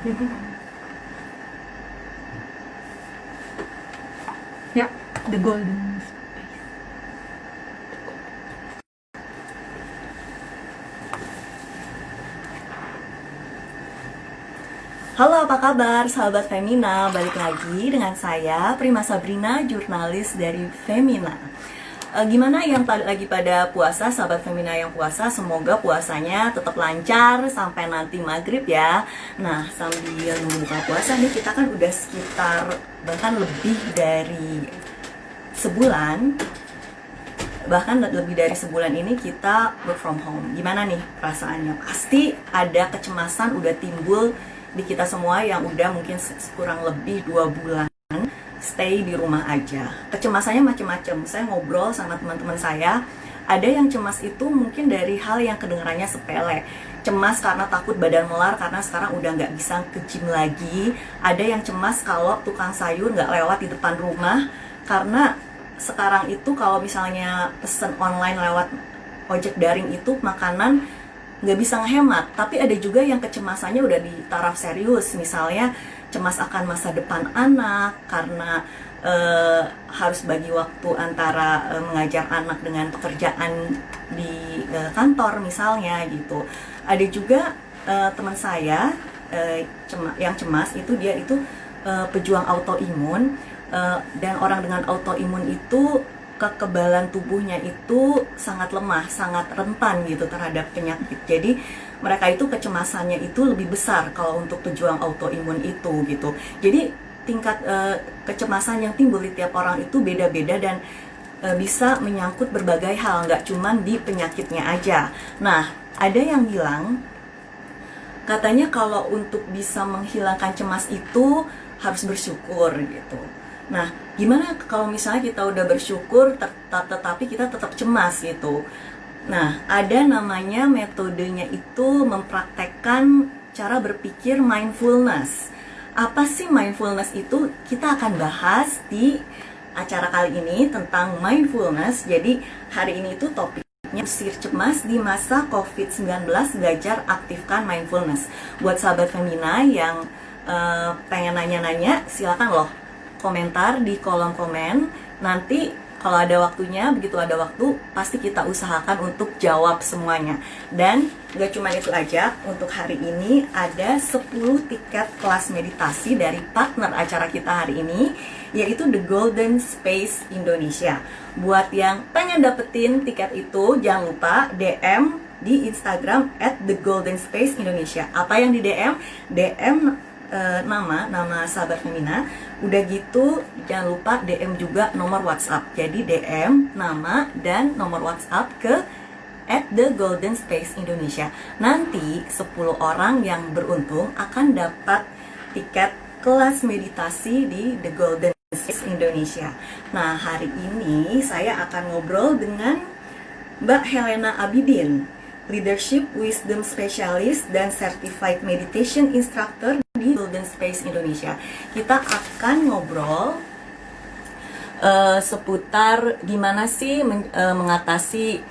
Jadi, ya, the golden space. Halo, apa kabar sahabat Femina? Balik lagi dengan saya, Prima Sabrina, jurnalis dari Femina. Gimana yang lagi pada puasa, sahabat Femina yang puasa? Semoga puasanya tetap lancar sampai nanti maghrib ya. Nah, sambil membuka puasa nih, kita kan udah sekitar bahkan lebih dari sebulan, ini kita work from home. Gimana nih perasaannya? Pasti ada kecemasan udah timbul di kita semua yang udah mungkin kurang lebih 2 bulan stay di rumah aja. Kecemasannya macam-macam. Saya ngobrol sama teman-teman saya, ada yang cemas itu mungkin dari hal yang kedengarannya sepele. Cemas karena takut badan melar karena sekarang udah nggak bisa ke gym lagi. Ada yang cemas kalau tukang sayur nggak lewat di depan rumah karena sekarang itu kalau misalnya pesen online lewat ojek daring itu makanan nggak bisa ngehemat. Tapi ada juga yang kecemasannya udah di taraf serius, misalnya cemas akan masa depan anak karena harus bagi waktu antara mengajar anak dengan pekerjaan di kantor misalnya gitu. Ada juga teman saya yang cemas itu, dia itu pejuang autoimun, dan orang dengan autoimun itu kekebalan tubuhnya itu sangat lemah, sangat rentan gitu terhadap penyakit. Jadi mereka itu kecemasannya itu lebih besar kalau untuk pejuang autoimun itu gitu. Jadi tingkat kecemasan yang timbul di tiap orang itu beda-beda dan bisa menyangkut berbagai hal, nggak cuman di penyakitnya aja. Nah, ada yang bilang katanya kalau untuk bisa menghilangkan cemas itu harus bersyukur gitu. Nah, gimana kalau misalnya kita udah bersyukur tetapi kita tetap cemas gitu? Nah, ada namanya metodenya itu mempraktekkan cara berpikir mindfulness. Apa sih mindfulness itu? Kita akan bahas di acara kali ini tentang mindfulness. Jadi, hari ini itu topiknya usir cemas di masa COVID-19, belajar aktifkan mindfulness. Buat sahabat Femina yang pengen nanya-nanya, silakan loh komentar di kolom komen. Nanti kalau ada waktunya, begitu ada waktu, pasti kita usahakan untuk jawab semuanya. Dan gak cuma itu aja, untuk hari ini ada 10 tiket kelas meditasi dari partner acara kita hari ini, yaitu The Golden Space Indonesia. Buat yang pengen dapetin tiket itu, jangan lupa DM di Instagram @thegoldenspaceindonesia. Apa yang di DM? DM nama sahabat Femina. Udah gitu jangan lupa DM juga nomor WhatsApp. Jadi DM nama dan nomor WhatsApp ke @thegoldenspaceindonesia. Nanti 10 orang yang beruntung akan dapat tiket kelas meditasi di The Golden Space Indonesia. Nah, hari ini saya akan ngobrol dengan Mbak Helena Abidin, Leadership Wisdom Specialist dan Certified Meditation Instructor di Golden Space Indonesia. Kita akan ngobrol seputar gimana sih mengatasi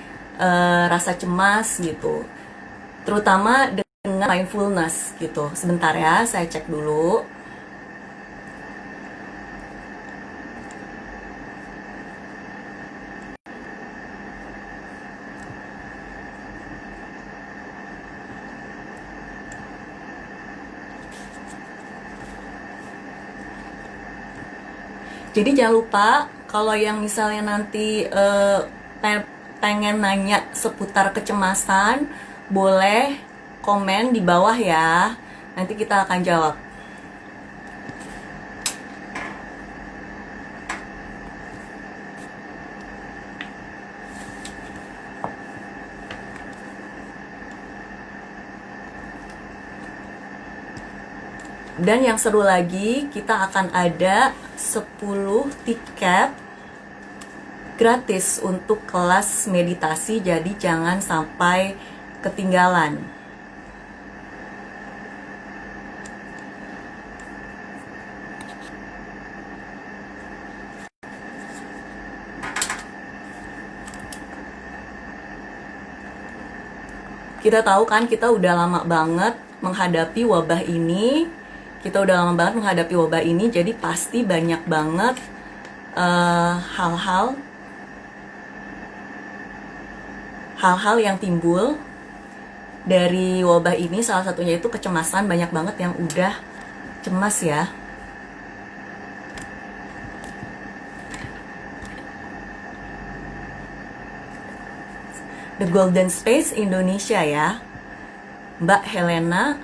rasa cemas gitu, terutama dengan mindfulness gitu. Sebentar ya, saya cek dulu. Jadi jangan lupa kalau yang misalnya nanti pengen nanya seputar kecemasan, boleh komen di bawah ya. Nanti kita akan jawab. Dan yang seru lagi, kita akan ada 10 tiket gratis untuk kelas meditasi, jadi jangan sampai ketinggalan. Kita tahu kan, kita udah lama banget menghadapi wabah ini, Kita udah lama banget menghadapi wabah ini, jadi pasti banyak banget hal-hal hal-hal yang timbul dari wabah ini. Salah satunya itu kecemasan, banyak banget yang udah cemas ya. The Golden Space Indonesia ya, Mbak Helena.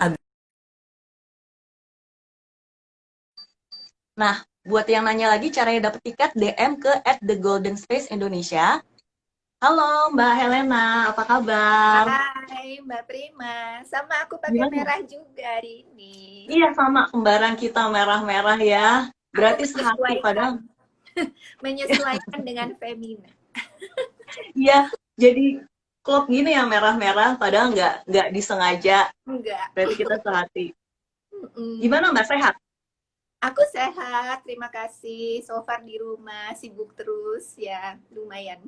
Nah, buat yang nanya lagi caranya dapet tiket, DM ke @thegoldenspaceindonesia. Halo Mbak Helena, apa kabar? Hai Mbak Prima, sama aku pakai Gimana? merah juga hari ini. Iya sama, kembaran kita merah-merah ya. Aku Berarti sehati padahal. menyesuaikan dengan femina. Iya, jadi klop gini ya merah-merah, padahal nggak disengaja. Enggak. Berarti kita sehati. Mm-mm. Gimana Mbak, sehat? Aku sehat, terima kasih. So far di rumah, sibuk terus ya, lumayan.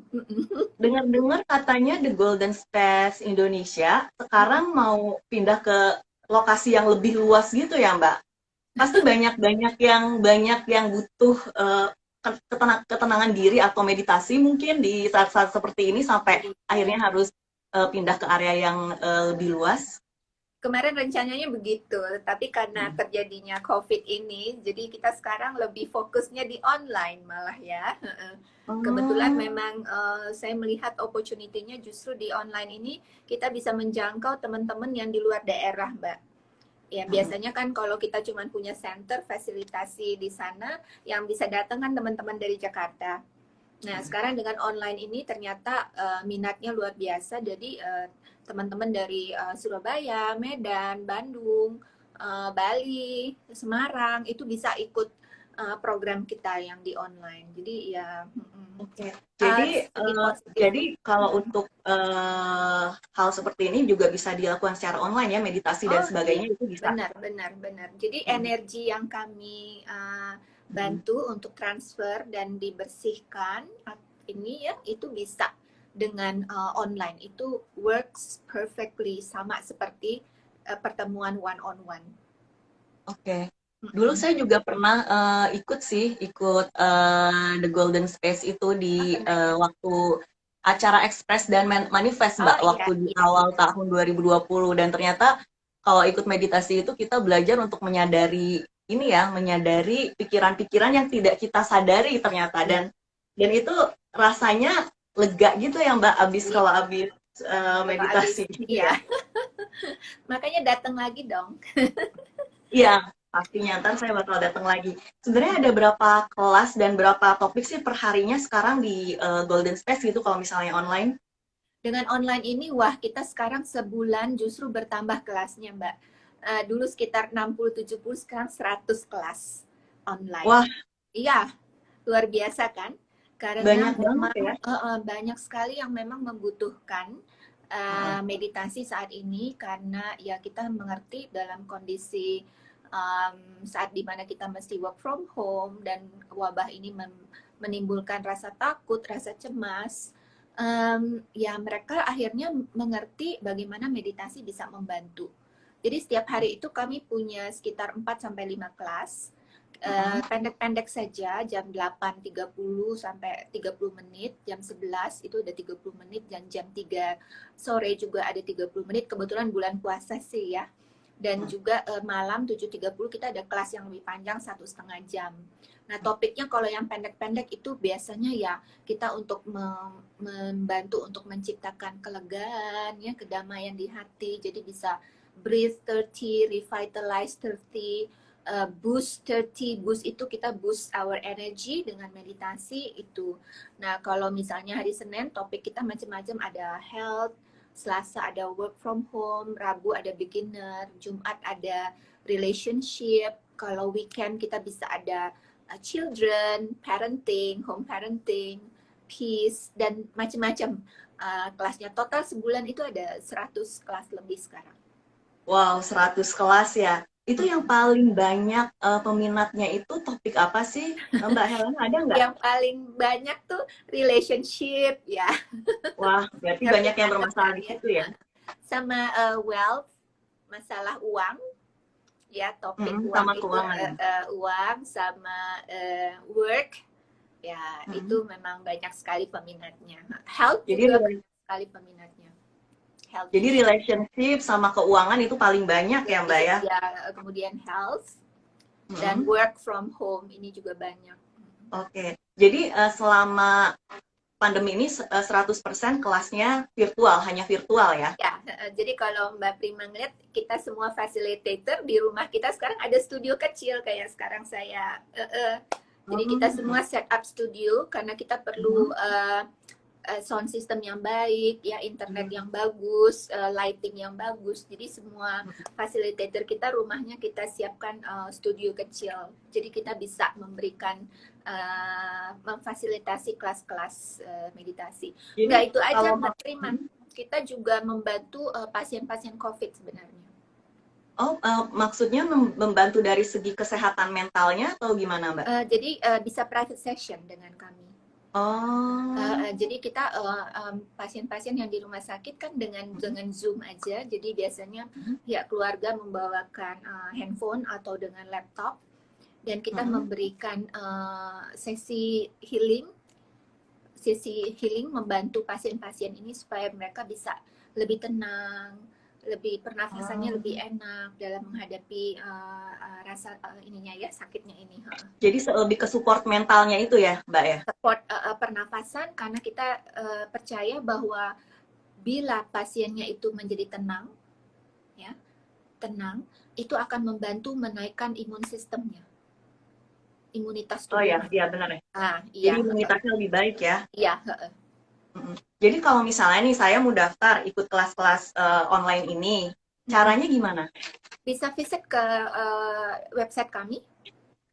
Dengar-dengar katanya The Golden Space Indonesia sekarang mau pindah ke lokasi yang lebih luas gitu ya Mbak? Pasti banyak yang butuh ketenangan diri atau meditasi mungkin di saat-saat seperti ini sampai akhirnya harus pindah ke area yang lebih luas. Kemarin rencananya begitu, tapi karena terjadinya COVID ini, jadi kita sekarang lebih fokusnya di online malah ya. Kebetulan memang saya melihat opportunity-nya justru di online ini kita bisa menjangkau teman-teman yang di luar daerah, Mbak. Ya, biasanya kan kalau kita cuma punya center fasilitasi di sana, yang bisa datang kan teman-teman dari Jakarta. Nah, sekarang dengan online ini ternyata minatnya luar biasa. Jadi teman-teman dari Surabaya, Medan, Bandung, Bali, Semarang itu bisa ikut program kita yang di online. Jadi ya Oke. Jadi kalau untuk hal seperti ini juga bisa dilakukan secara online ya, meditasi dan iya, sebagainya itu bisa. benar. Jadi energi yang kami bantu untuk transfer dan dibersihkan ini ya itu bisa dengan online, itu works perfectly sama seperti pertemuan one on one. Oke. Dulu saya juga pernah ikut The Golden Space itu di waktu acara Express dan Manifest Mbak, waktu di awal tahun 2020, dan ternyata kalau ikut meditasi itu kita belajar untuk menyadari menyadari pikiran-pikiran yang tidak kita sadari ternyata, dan itu rasanya lega gitu ya Mbak kalau abis meditasi. Iya. Makanya datang lagi dong. Iya, pastinya ntar saya bakal datang lagi. Sebenarnya ada berapa kelas dan berapa topik sih perharinya sekarang di Golden Space gitu kalau misalnya online? Dengan online ini, wah kita sekarang sebulan justru bertambah kelasnya Mbak. Dulu sekitar 60-70, sekarang 100 kelas online. Wah. Iya, luar biasa kan? Karena banyak banget ya. Banyak sekali yang memang membutuhkan meditasi saat ini, karena ya kita mengerti dalam kondisi saat dimana kita mesti work from home dan wabah ini menimbulkan rasa takut, rasa cemas. Ya mereka akhirnya mengerti bagaimana meditasi bisa membantu. Jadi setiap hari itu kami punya sekitar 4-5 kelas. Pendek-pendek saja, jam 8.30 sampai 30 menit, jam 11 itu ada 30 menit, dan jam 3 sore juga ada 30 menit, kebetulan bulan puasa sih ya. Dan juga malam 7.30 kita ada kelas yang lebih panjang 1,5 jam. Nah topiknya kalau yang pendek-pendek itu biasanya ya kita untuk membantu untuk menciptakan kelegaan, ya, kedamaian di hati, jadi bisa breathe 30, revitalize 30, boost 30, boost itu kita boost our energy dengan meditasi itu. Nah kalau misalnya hari Senin topik kita macam-macam, ada health, Selasa ada work from home, Rabu ada beginner, Jumat ada relationship, kalau weekend kita bisa ada children, parenting, home parenting, peace, dan macam-macam kelasnya. Total sebulan itu ada 100 kelas lebih sekarang. Wow, 100 kelas ya. Itu yang paling banyak peminatnya itu topik apa sih, Mbak Helena, ada nggak? Yang paling banyak tuh relationship ya. Wah, berarti banyak yang bermasalah di situ ya. Sama wealth, masalah uang. ya, topik Sama uang itu keuangan. uang sama work, ya Mm-mm. itu memang banyak sekali peminatnya. Health Jadi juga banyak sekali peminatnya, health jadi issue. relationship sama keuangan itu paling banyak ya Mbak ya. Ya, kemudian health dan Mm-mm. work from home ini juga banyak. Oke. Jadi selama pandemi ini 100% kelasnya virtual, hanya virtual ya. Ya, jadi kalau Mbak Prima ngeliat, kita semua facilitator di rumah kita sekarang ada studio kecil kayak sekarang saya. Jadi kita semua set up studio karena kita perlu sound system yang baik, ya internet yang bagus, lighting yang bagus. Jadi semua facilitator kita rumahnya kita siapkan studio kecil. Jadi kita bisa memberikan memfasilitasi kelas-kelas meditasi. Enggak Jadi itu aja kalau Mbak Prima. Kita juga membantu pasien-pasien COVID sebenarnya. maksudnya membantu dari segi kesehatan mentalnya atau gimana Mbak? Jadi bisa private session dengan kami. Oh. Jadi kita pasien-pasien yang di rumah sakit kan dengan Zoom aja. Jadi biasanya ya keluarga membawakan handphone atau dengan laptop dan kita memberikan sesi healing membantu pasien-pasien ini supaya mereka bisa lebih tenang, lebih pernafasannya lebih enak dalam menghadapi rasa ininya ya, sakitnya ini. Jadi lebih ke support mentalnya itu ya, Mbak ya? Support pernafasan karena kita percaya bahwa bila pasiennya itu menjadi tenang, ya, tenang, itu akan membantu menaikkan imun sistemnya, imunitas Oh ya, tubuhnya. iya benar ya. Iya, Jadi imunitasnya lebih baik ya. iya. Jadi kalau misalnya nih saya mau daftar ikut kelas-kelas online ini, caranya gimana? Bisa visit ke website kami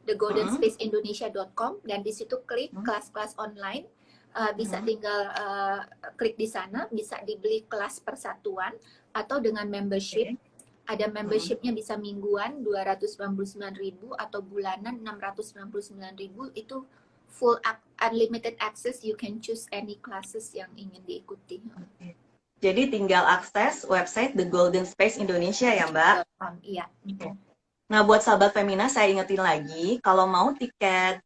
thegoldenspaceindonesia.com dan di situ klik kelas-kelas online. Bisa tinggal klik di sana, bisa dibeli kelas persatuan atau dengan membership. Ada membershipnya bisa mingguan 299.000 atau bulanan 699.000. Itu full unlimited access, you can choose any classes yang ingin diikuti. Jadi tinggal akses website The Golden Space Indonesia ya Mbak? Iya. Nah buat sahabat Femina saya ingetin lagi, kalau mau tiket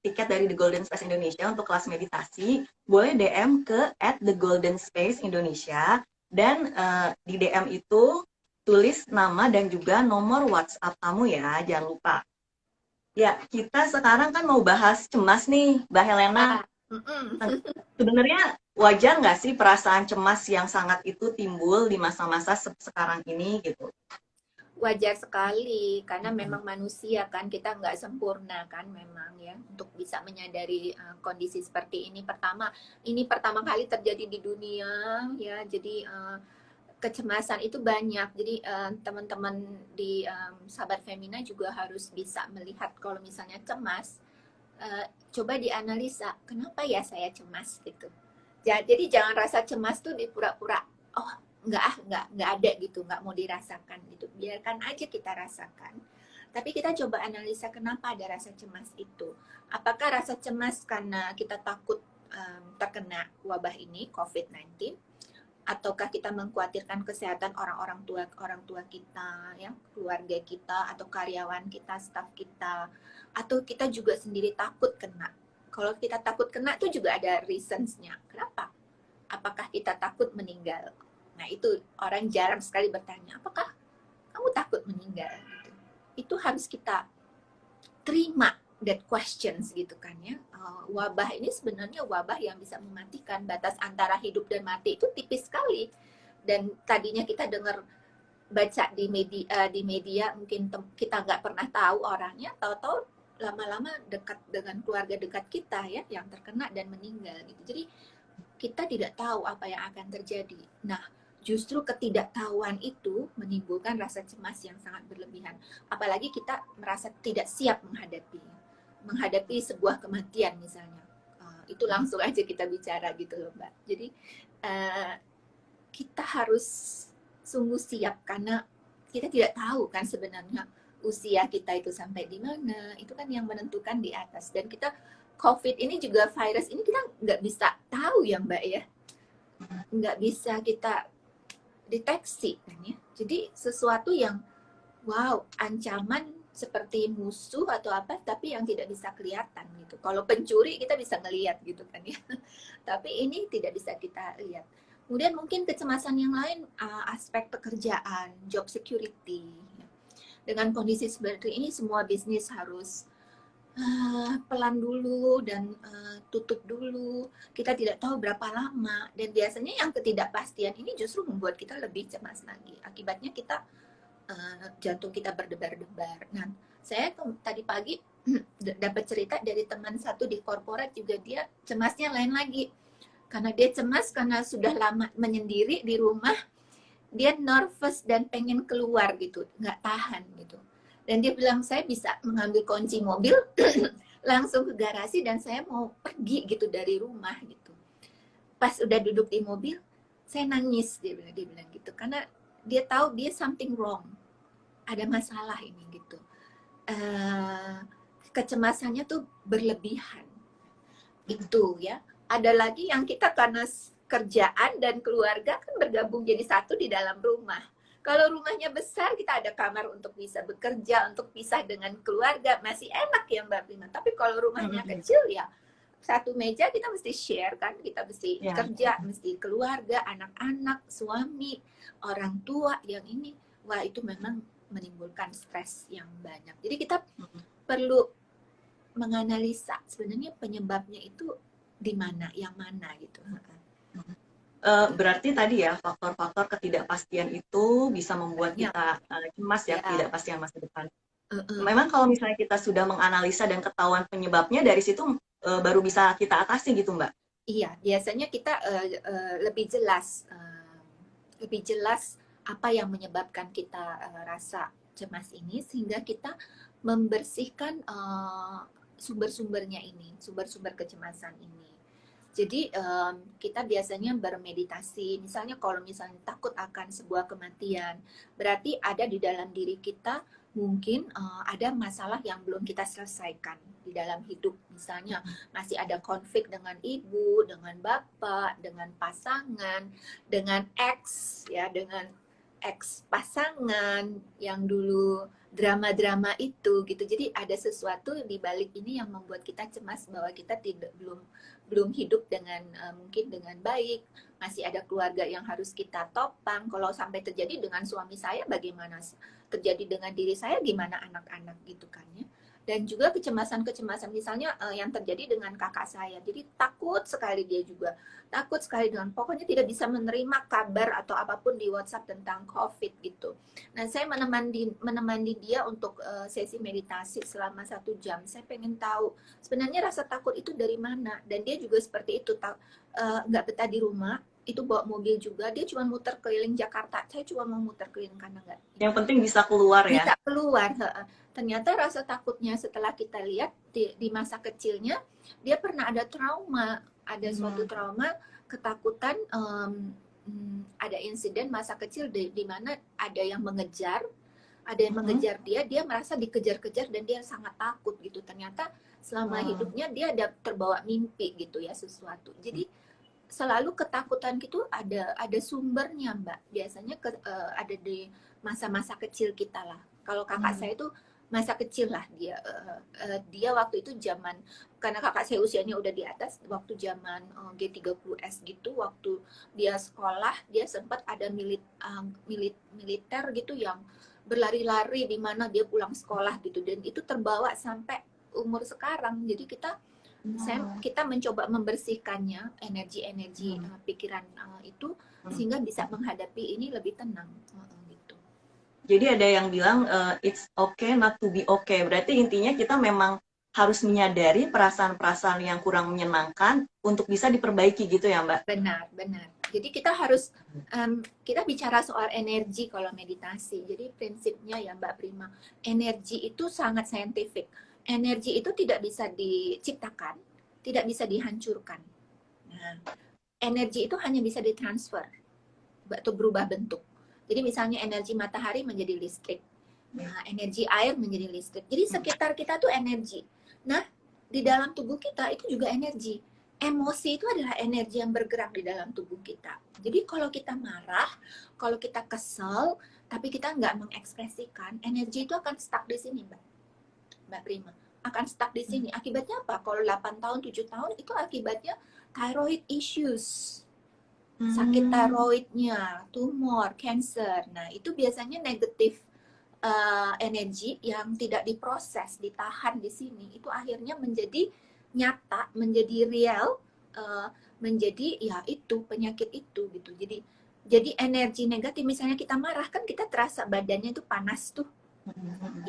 dari The Golden Space Indonesia untuk kelas meditasi, boleh DM ke @thegoldenspaceindonesia dan di DM itu tulis nama dan juga nomor WhatsApp kamu ya, jangan lupa. Ya, kita sekarang kan mau bahas cemas nih, Mbak Helena. Sebenarnya wajar nggak sih perasaan cemas yang sangat itu timbul di masa-masa sekarang ini gitu? Wajar sekali, karena memang manusia kan, kita nggak sempurna kan memang ya, untuk bisa menyadari kondisi seperti ini. Ini pertama kali terjadi di dunia ya, jadi kecemasan itu banyak. Jadi teman-teman di sahabat Femina juga harus bisa melihat kalau misalnya cemas, coba dianalisa, kenapa ya saya cemas gitu. Jadi jangan rasa cemas tuh dipura-pura, oh nggak ada gitu, nggak mau dirasakan gitu. Biarkan aja kita rasakan. Tapi kita coba analisa kenapa ada rasa cemas itu. Apakah rasa cemas karena kita takut terkena wabah ini, COVID-19, ataukah kita mengkhawatirkan kesehatan orang tua kita, ya, keluarga kita atau karyawan kita, staf kita, atau kita juga sendiri takut kena. Kalau kita takut kena itu juga ada reasons-nya. Kenapa? Apakah kita takut meninggal? Nah, itu orang jarang sekali bertanya, apakah kamu takut meninggal? Gitu. Itu harus kita terima that questions gitu kan ya. Wabah ini sebenarnya wabah yang bisa mematikan. Batas antara hidup dan mati itu tipis sekali. Dan tadinya kita dengar baca di media mungkin kita nggak pernah tahu orangnya, tahu-tahu lama-lama dekat dengan keluarga dekat kita ya yang terkena dan meninggal gitu. Jadi kita tidak tahu apa yang akan terjadi. Nah, justru ketidaktahuan itu menimbulkan rasa cemas yang sangat berlebihan. Apalagi kita merasa tidak siap menghadapi sebuah kematian misalnya. Itu langsung aja kita bicara gitu loh Mbak. Jadi kita harus sungguh siap karena kita tidak tahu kan sebenarnya usia kita itu sampai di mana. Itu kan yang menentukan di atas. Dan kita COVID ini juga virus ini kita nggak bisa tahu ya Mbak ya. Nggak bisa kita deteksi kan ya. Jadi sesuatu yang wow, ancaman seperti musuh atau apa, tapi yang tidak bisa kelihatan gitu. Kalau pencuri kita bisa ngelihat gitu kan ya. Tapi ini tidak bisa kita lihat. Kemudian mungkin kecemasan yang lain, aspek pekerjaan, job security. Dengan kondisi seperti ini, semua bisnis harus pelan dulu dan tutup dulu. Kita tidak tahu berapa lama. Dan biasanya yang ketidakpastian ini justru membuat kita lebih cemas lagi. Akibatnya kita jantung kita berdebar-debar. Nah, saya tadi pagi dapat cerita dari teman satu di korporat juga, dia cemasnya lain lagi. Karena dia cemas karena sudah lama menyendiri di rumah, dia nervous dan pengen keluar gitu, nggak tahan gitu. Dan dia bilang, saya bisa mengambil kunci mobil, langsung ke garasi dan saya mau pergi gitu dari rumah gitu. Pas udah duduk di mobil, saya nangis, dia bilang gitu. Karena dia tahu dia something wrong, ada masalah ini gitu. Kecemasannya tuh berlebihan itu ya. Ada lagi yang kita karena kerjaan dan keluarga kan bergabung jadi satu di dalam rumah. Kalau rumahnya besar, kita ada kamar untuk bisa bekerja, untuk pisah dengan keluarga, masih enak ya Mbak Prima. Tapi kalau rumahnya kecil ya satu meja kita mesti share kan, kita mesti kerja, mesti keluarga, anak-anak, suami, orang tua yang ini, wah itu memang menimbulkan stres yang banyak. Jadi kita perlu menganalisa sebenarnya penyebabnya itu di mana, yang mana gitu. Berarti tadi ya faktor-faktor ketidakpastian itu bisa membuat kita cemas ya, ketidakpastian masa depan. Memang kalau misalnya kita sudah menganalisa dan ketahuan penyebabnya, dari situ baru bisa kita atasi gitu Mbak? Iya, biasanya kita lebih jelas apa yang menyebabkan kita rasa cemas ini, sehingga kita membersihkan sumber-sumbernya ini, sumber-sumber kecemasan ini. Jadi kita biasanya bermeditasi, misalnya kalau misalnya takut akan sebuah kematian, berarti ada di dalam diri kita mungkin ada masalah yang belum kita selesaikan di dalam hidup. Misalnya masih ada konflik dengan ibu, dengan bapak, dengan pasangan, dengan ex, ya, dengan ex pasangan yang dulu drama-drama itu gitu. Jadi ada sesuatu di balik ini yang membuat kita cemas bahwa kita belum hidup dengan mungkin dengan baik, masih ada keluarga yang harus kita topang. Kalau sampai terjadi dengan suami saya, bagaimana terjadi dengan diri saya, gimana anak-anak gitu kan ya. Dan juga kecemasan-kecemasan misalnya yang terjadi dengan kakak saya. Jadi takut sekali dia juga. Takut sekali dengan, pokoknya tidak bisa menerima kabar atau apapun di WhatsApp tentang COVID gitu. Nah, saya menemani dia untuk sesi meditasi selama 1 jam. Saya pengen tahu sebenarnya rasa takut itu dari mana. Dan dia juga seperti itu, nggak betah di rumah. Itu bawa mobil juga, dia cuma muter keliling Jakarta. Saya cuma mau muter keliling karena nggak. Yang penting bisa keluar ya. Bisa keluar. Ternyata rasa takutnya setelah kita lihat di masa kecilnya, dia pernah ada trauma, ada suatu trauma, ketakutan, ada insiden masa kecil di mana ada yang mengejar, dia merasa dikejar-kejar dan dia sangat takut gitu. Ternyata selama hidupnya dia ada terbawa mimpi gitu ya, sesuatu. Jadi selalu ketakutan gitu ada sumbernya Mbak. Biasanya ada di masa-masa kecil kita lah. Kalau kakak saya itu masa kecil lah dia waktu itu zaman, karena kakak saya usianya udah di atas, waktu zaman G30S gitu, waktu dia sekolah dia sempat ada militer gitu yang berlari-lari di mana dia pulang sekolah gitu, dan itu terbawa sampai umur sekarang. Jadi kita mencoba membersihkannya, energi pikiran itu, sehingga bisa menghadapi ini lebih tenang gitu. Jadi ada yang bilang it's okay not to be okay. Berarti intinya kita memang harus menyadari perasaan-perasaan yang kurang menyenangkan untuk bisa diperbaiki gitu ya Mbak? Benar. Jadi kita harus, kita bicara soal energi kalau meditasi. Jadi prinsipnya ya Mbak Prima, energi itu sangat saintifik. Energi itu tidak bisa diciptakan, tidak bisa dihancurkan. Nah, energi itu hanya bisa ditransfer atau berubah bentuk. Jadi misalnya energi matahari menjadi listrik, nah energi air menjadi listrik. Jadi sekitar kita tuh energi. Nah di dalam tubuh kita itu juga energi. emosi itu adalah energi yang bergerak di dalam tubuh kita. Jadi kalau kita marah, kalau kita kesel, tapi kita nggak mengekspresikan, energi itu akan stuck di sini, Mbak Prima. Akan stuck di sini. Akibatnya apa? Kalau 8 tahun, 7 tahun, itu akibatnya thyroid issues. Sakit tiroidnya, tumor, cancer. Nah, itu biasanya negatif energi yang tidak diproses, ditahan di sini. Itu akhirnya menjadi nyata, menjadi real, menjadi ya itu penyakit itu gitu. Jadi energi negatif, misalnya kita marah kan kita terasa badannya itu panas tuh.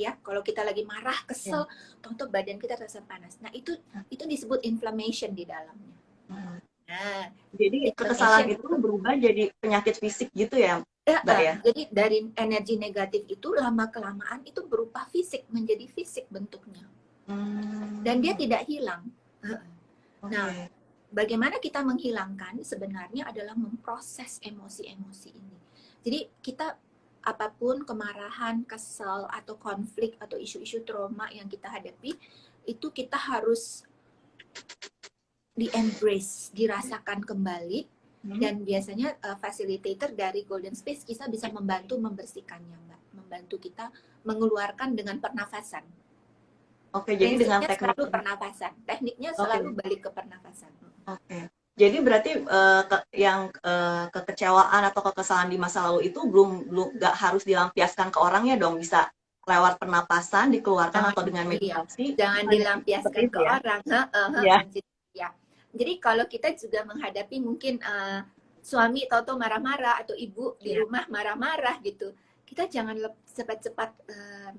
Ya, kalau kita lagi marah, kesel, tonton badan kita terasa panas. Nah, itu disebut inflammation di dalamnya. Nah, Jadi kekesalan itu berubah jadi penyakit fisik gitu ya, Mbak ya? jadi dari energi negatif itu lama-kelamaan itu berupa fisik, menjadi fisik bentuknya. Dan dia tidak hilang. Nah, bagaimana kita menghilangkan sebenarnya adalah memproses emosi-emosi ini. Jadi kita apapun kemarahan, kesal, atau konflik, atau isu-isu trauma yang kita hadapi, itu kita harus di-embrace, dirasakan kembali, dan biasanya facilitator dari Golden Space kita bisa membantu membersihkannya, Mbak. Membantu kita mengeluarkan dengan pernafasan. Oke, jadi dengan Prinsipnya teknik selalu pernafasan. Tekniknya selalu balik ke pernafasan. Oke. Jadi berarti kekecewaan atau kekesalan di masa lalu itu belum nggak harus dilampiaskan ke orangnya dong, bisa lewat pernapasan dikeluarkan atau dengan meditasi. Jangan dilampiaskan ke orang. Ya. Jadi kalau kita juga menghadapi mungkin suami Toto marah-marah atau ibu di rumah marah-marah gitu, kita jangan cepat-cepat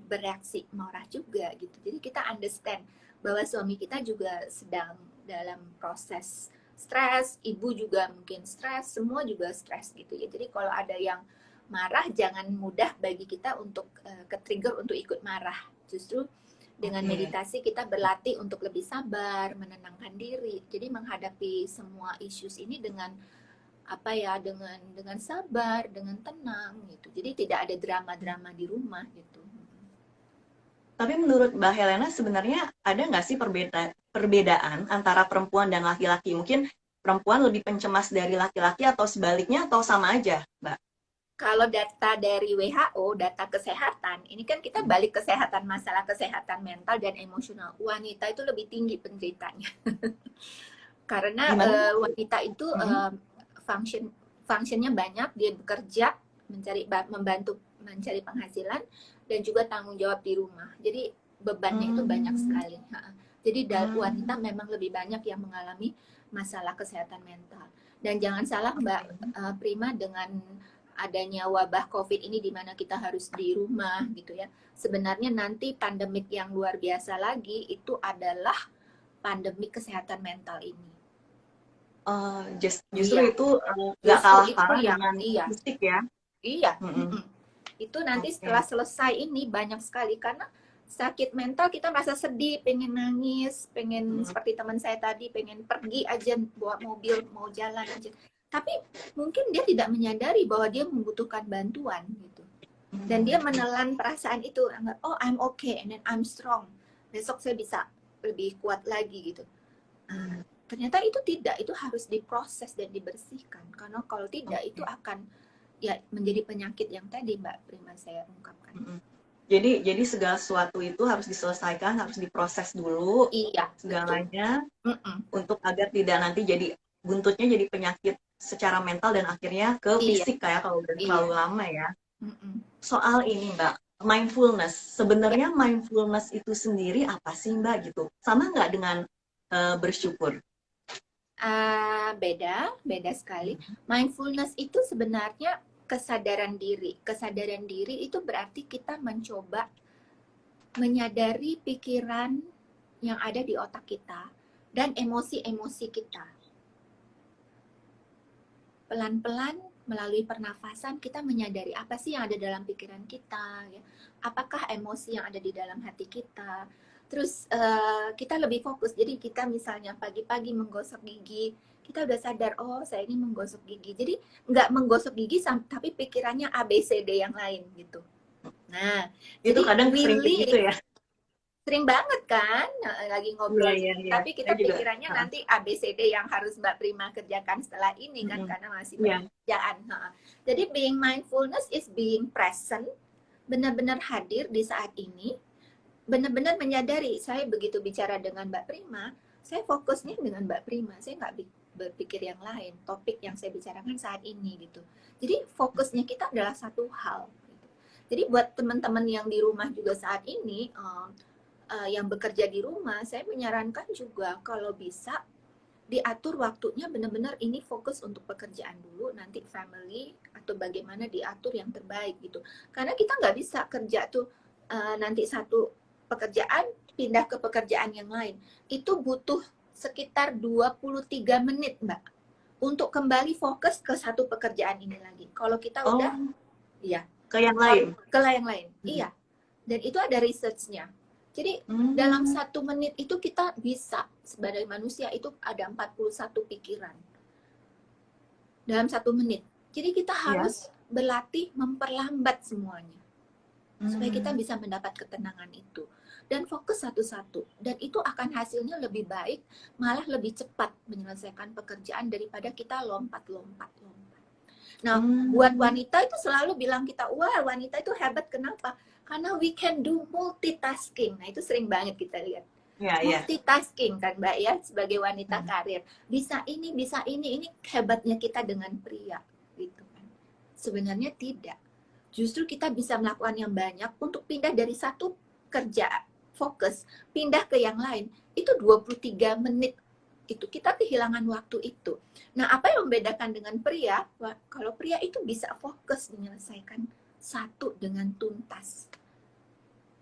bereaksi marah juga gitu. Jadi kita understand bahwa suami kita juga sedang dalam proses stres, ibu juga mungkin stres, semua juga stres gitu ya. Jadi kalau ada yang marah, jangan mudah bagi kita untuk ke-trigger untuk ikut marah. Justru dengan meditasi kita berlatih untuk lebih sabar, menenangkan diri. Jadi menghadapi semua issues ini dengan dengan sabar, dengan tenang gitu. Jadi tidak ada drama-drama di rumah gitu. Tapi menurut Mbak Helena sebenarnya ada nggak sih perbedaan antara perempuan dan laki-laki? Mungkin perempuan lebih pencemas dari laki-laki atau sebaliknya atau sama aja, Mbak? Kalau data dari WHO, data kesehatan, ini kan kita balik kesehatan, masalah kesehatan mental dan emosional. Wanita itu lebih tinggi penderitanya. Karena wanita itu fungsinya banyak, dia bekerja, membantu mencari penghasilan, dan juga tanggung jawab di rumah. Jadi bebannya itu banyak sekali. Jadi wanita memang lebih banyak yang mengalami masalah kesehatan mental. Dan jangan salah Mbak Prima, dengan adanya wabah COVID ini di mana kita harus di rumah gitu ya. Sebenarnya nanti pandemik yang luar biasa lagi itu adalah pandemik kesehatan mental ini. Justru itu nggak kalah parah dengan fisik ya? Iya. Itu nanti setelah selesai ini banyak sekali, karena sakit mental kita merasa sedih, pengen nangis, pengen seperti teman saya tadi, pengen pergi aja bawa mobil, mau jalan aja. Tapi mungkin dia tidak menyadari bahwa dia membutuhkan bantuan gitu. Dan dia menelan perasaan itu, oh I'm okay and then I'm strong. Besok saya bisa lebih kuat lagi gitu. Ternyata itu tidak, itu harus diproses dan dibersihkan. Karena kalau tidak itu akan ya menjadi penyakit yang tadi Mbak Prima saya ungkapkan. Jadi segala sesuatu itu harus diselesaikan, harus diproses dulu, segalanya, untuk agar tidak nanti jadi buntutnya jadi penyakit secara mental dan akhirnya ke fisik kayak kalau udah terlalu lama ya. Soal ini Mbak, mindfulness. Sebenarnya mindfulness itu sendiri apa sih Mbak gitu? Sama nggak dengan bersyukur? Beda sekali. Mindfulness itu sebenarnya kesadaran diri. Kesadaran diri itu berarti kita mencoba menyadari pikiran yang ada di otak kita dan emosi-emosi kita. Pelan-pelan melalui pernafasan kita menyadari apa sih yang ada dalam pikiran kita, ya. Apakah emosi yang ada di dalam hati kita. Terus kita lebih fokus. Jadi kita misalnya pagi-pagi menggosok gigi, kita udah sadar, oh saya ini menggosok gigi. Jadi nggak menggosok gigi tapi pikirannya A, B, C, D yang lain gitu. Nah, itu kadang sering gitu ya. Sering banget kan lagi ngobrol Iya, gini, iya. tapi Saya kita juga. pikirannya Heeh. nanti ABCD yang harus Mbak Prima kerjakan setelah ini kan, Mm-mm. karena masih Iya. banyak kerjaan. Jadi being mindfulness is being present, benar-benar hadir di saat ini, benar-benar menyadari. Saya begitu bicara dengan Mbak Prima, saya fokusnya dengan Mbak Prima, saya nggak berpikir yang lain, topik yang saya bicarakan saat ini gitu. Jadi fokusnya kita adalah satu hal gitu. Jadi buat teman-teman yang di rumah juga saat ini, yang bekerja di rumah, saya menyarankan juga kalau bisa diatur waktunya, benar-benar ini fokus untuk pekerjaan dulu, nanti family atau bagaimana diatur yang terbaik gitu. Karena kita nggak bisa kerja tuh nanti satu pekerjaan pindah ke pekerjaan yang lain. Itu butuh sekitar 23 menit, Mbak, untuk kembali fokus ke satu pekerjaan ini lagi. Kalau kita udah, Oh, iya, ke yang lain. ke yang lain, iya. Dan itu ada research-nya. Jadi dalam 1 menit itu kita bisa, sebagai manusia itu ada 41 pikiran. Dalam 1 menit. Jadi kita Ya. harus berlatih memperlambat semuanya. Supaya kita bisa mendapat ketenangan itu. Dan fokus satu-satu. Dan itu akan hasilnya lebih baik, malah lebih cepat menyelesaikan pekerjaan daripada kita lompat-lompat. Nah, buat wanita itu selalu bilang kita, wah wanita itu hebat, kenapa? Karena we can do multitasking. Nah, itu sering banget kita lihat. Ya, ya. Multitasking kan Mbak ya, sebagai wanita karir. Bisa ini, ini hebatnya kita dengan pria. Gitu kan. Sebenarnya tidak. Justru kita bisa melakukan yang banyak untuk pindah dari satu kerja, fokus, pindah ke yang lain. Itu 23 menit. Itu kita kehilangan waktu itu. Nah, apa yang membedakan dengan pria? Kalau pria itu bisa fokus menyelesaikan satu dengan tuntas.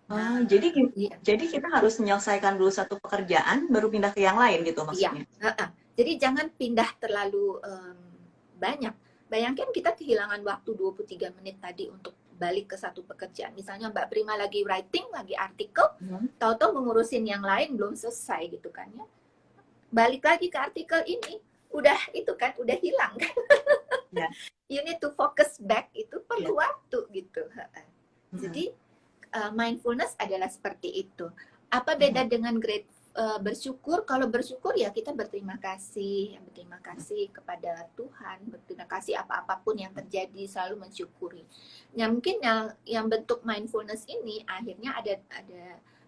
Nah, jadi iya. jadi kita harus menyelesaikan dulu satu pekerjaan baru pindah ke yang lain gitu maksudnya. Iya. Jadi jangan pindah terlalu banyak. Bayangkan kita kehilangan waktu 23 menit tadi untuk balik ke satu pekerjaan. Misalnya Mbak Prima lagi writing, lagi artikel, tahu-tahu mengurusin yang lain belum selesai gitu kan ya. Balik lagi ke artikel ini, udah itu kan, udah hilang kan. Yeah. You need to focus back, itu perlu waktu gitu. Jadi mindfulness adalah seperti itu. Apa beda dengan bersyukur? Kalau bersyukur ya kita berterima kasih kepada Tuhan, berterima kasih apa-apapun yang terjadi, selalu mensyukuri. Nah, mungkin yang bentuk mindfulness ini akhirnya ada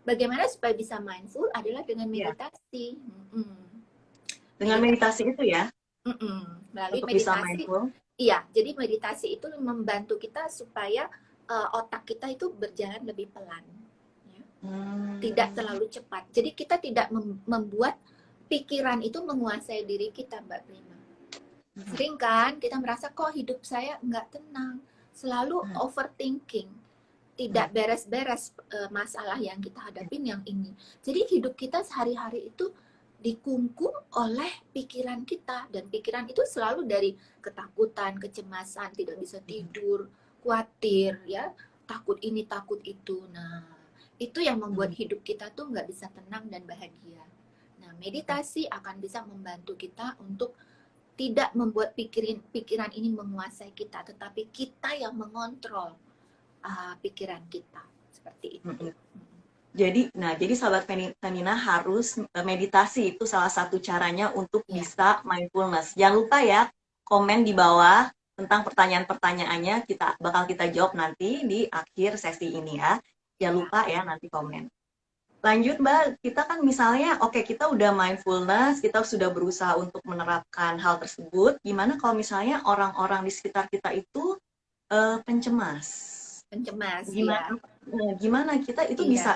bagaimana supaya bisa mindful adalah dengan meditasi. Dengan meditasi itu ya? Melalui untuk meditasi. Bisa mindful. Iya, jadi meditasi itu membantu kita supaya otak kita itu berjalan lebih pelan, ya. Tidak terlalu cepat. Jadi kita tidak membuat pikiran itu menguasai diri kita, Mbak Prima. Sering kan kita merasa kok hidup saya nggak tenang, selalu overthinking, tidak beres-beres masalah yang kita hadapin yang ini. Jadi hidup kita sehari-hari itu dikungkung oleh pikiran kita, dan pikiran itu selalu dari ketakutan, kecemasan, tidak bisa tidur, khawatir, ya, takut ini, takut itu. Nah, itu yang membuat hidup kita tuh nggak bisa tenang dan bahagia. Nah, meditasi akan bisa membantu kita untuk tidak membuat pikiran ini menguasai kita, tetapi kita yang mengontrol pikiran kita. Seperti itu. Jadi sahabat Femina harus meditasi, itu salah satu caranya untuk bisa mindfulness. Jangan lupa ya, komen di bawah tentang pertanyaan-pertanyaannya, bakal kita jawab nanti di akhir sesi ini ya. Jangan lupa ya nanti komen. Lanjut Mbak, kita kan misalnya kita udah mindfulness, kita sudah berusaha untuk menerapkan hal tersebut. Gimana kalau misalnya orang-orang di sekitar kita itu pencemas? Gimana kita itu bisa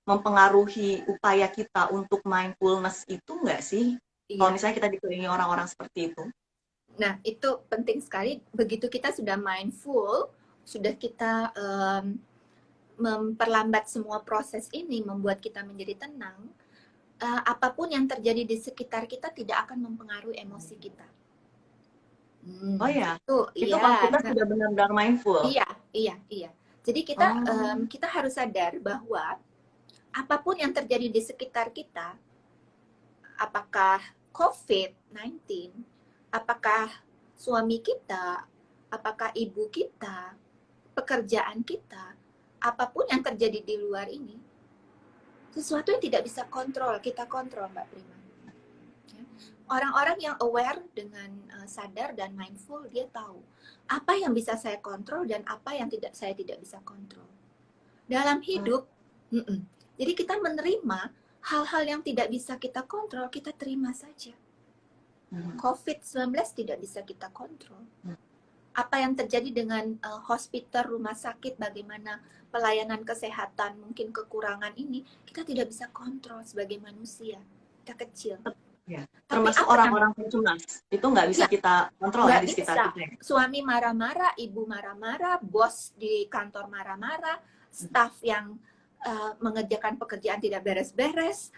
mempengaruhi upaya kita untuk mindfulness itu nggak sih? Kalau misalnya kita dikelilingi orang-orang seperti itu. Nah, itu penting sekali. Begitu kita sudah mindful, sudah kita memperlambat semua proses ini, membuat kita menjadi tenang, apapun yang terjadi di sekitar kita tidak akan mempengaruhi emosi kita. Oh ya, itu kalau kita sudah benar-benar mindful. Iya. Jadi kita harus sadar bahwa apapun yang terjadi di sekitar kita, apakah COVID-19, apakah suami kita, apakah ibu kita, pekerjaan kita, apapun yang terjadi di luar ini, Sesuatu yang tidak bisa kita kontrol, Mbak Prima. Ya. Orang-orang yang aware dengan sadar dan mindful, dia tahu apa yang bisa saya kontrol dan apa yang saya tidak bisa kontrol. Dalam hidup, jadi kita menerima hal-hal yang tidak bisa kita kontrol, kita terima saja. COVID-19 tidak bisa kita kontrol. Apa yang terjadi dengan hospital, rumah sakit, bagaimana pelayanan kesehatan, mungkin kekurangan ini, kita tidak bisa kontrol sebagai manusia. Kita kecil. Ya. Termasuk orang-orang pencemas, itu nggak bisa kita kontrol ya di sekitar kita. Suami marah-marah, ibu marah-marah, bos di kantor marah-marah, staf yang mengerjakan pekerjaan tidak beres-beres,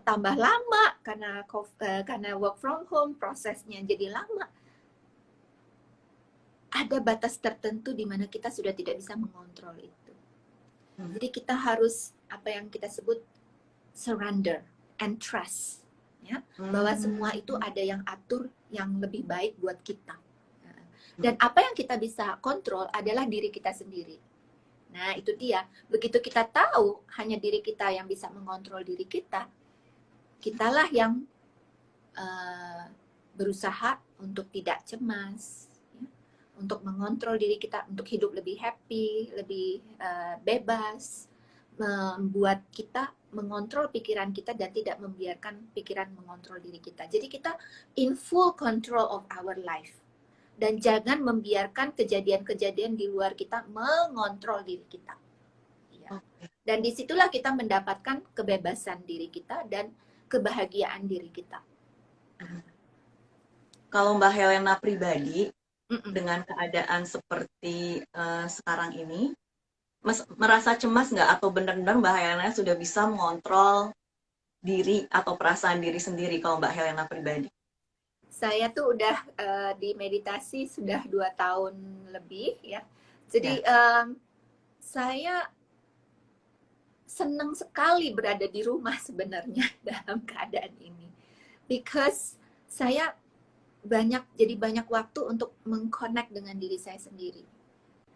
tambah lama karena work from home, prosesnya jadi lama. Ada batas tertentu di mana kita sudah tidak bisa mengontrol itu. Jadi kita harus apa yang kita sebut surrender and trust, ya, bahwa semua itu ada yang atur yang lebih baik buat kita. Dan apa yang kita bisa kontrol adalah diri kita sendiri. Nah, itu dia. Begitu kita tahu hanya diri kita yang bisa mengontrol diri kita, kitalah yang berusaha untuk tidak cemas, ya, untuk mengontrol diri kita, untuk hidup lebih happy, lebih bebas, membuat kita mengontrol pikiran kita dan tidak membiarkan pikiran mengontrol diri kita. Jadi kita in full control of our life. Dan jangan membiarkan kejadian-kejadian di luar kita mengontrol diri kita. Ya. Dan disitulah kita mendapatkan kebebasan diri kita dan kebahagiaan diri kita. Kalau Mbak Helena pribadi, dengan keadaan seperti sekarang ini, merasa cemas nggak? Atau benar-benar Mbak Helena sudah bisa mengontrol diri atau perasaan diri sendiri kalau Mbak Helena pribadi? Saya tuh udah di meditasi sudah 2 tahun lebih ya. Jadi saya senang sekali berada di rumah sebenarnya dalam keadaan ini. Because saya jadi banyak waktu untuk mengconnect dengan diri saya sendiri.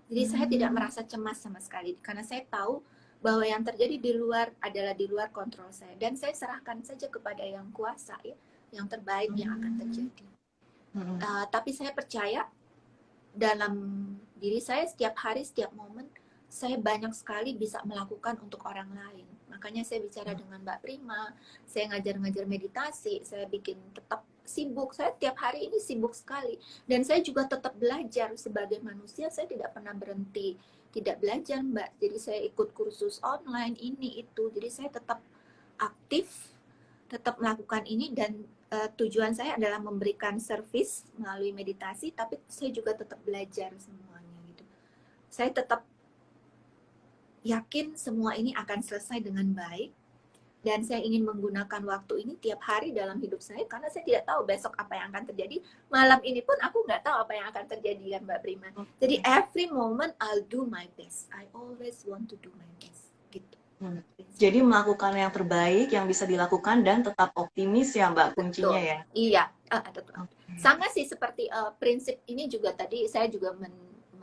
Jadi saya tidak merasa cemas sama sekali karena saya tahu bahwa yang terjadi di luar adalah di luar kontrol saya dan saya serahkan saja kepada yang kuasa ya. Yang terbaik yang akan terjadi. Tapi saya percaya dalam diri saya setiap hari, setiap momen, saya banyak sekali bisa melakukan untuk orang lain. Makanya saya bicara dengan Mbak Prima, saya ngajar-ngajar meditasi, saya bikin tetap sibuk. Saya tiap hari ini sibuk sekali. Dan saya juga tetap belajar sebagai manusia, saya tidak pernah berhenti. Tidak belajar, Mbak. Jadi saya ikut kursus online, ini, itu. Jadi saya tetap aktif, tetap melakukan ini dan tujuan saya adalah memberikan service melalui meditasi, tapi saya juga tetap belajar semuanya gitu. Saya tetap yakin semua ini akan selesai dengan baik dan saya ingin menggunakan waktu ini tiap hari dalam hidup saya karena saya tidak tahu besok apa yang akan terjadi. Malam ini pun aku nggak tahu apa yang akan terjadi kan Mbak Prima. Jadi every moment I'll do my best. I always want to do my best gitu. Jadi melakukan yang terbaik yang bisa dilakukan dan tetap optimis ya Mbak kuncinya ya. Iya, sama sih seperti prinsip ini juga tadi saya juga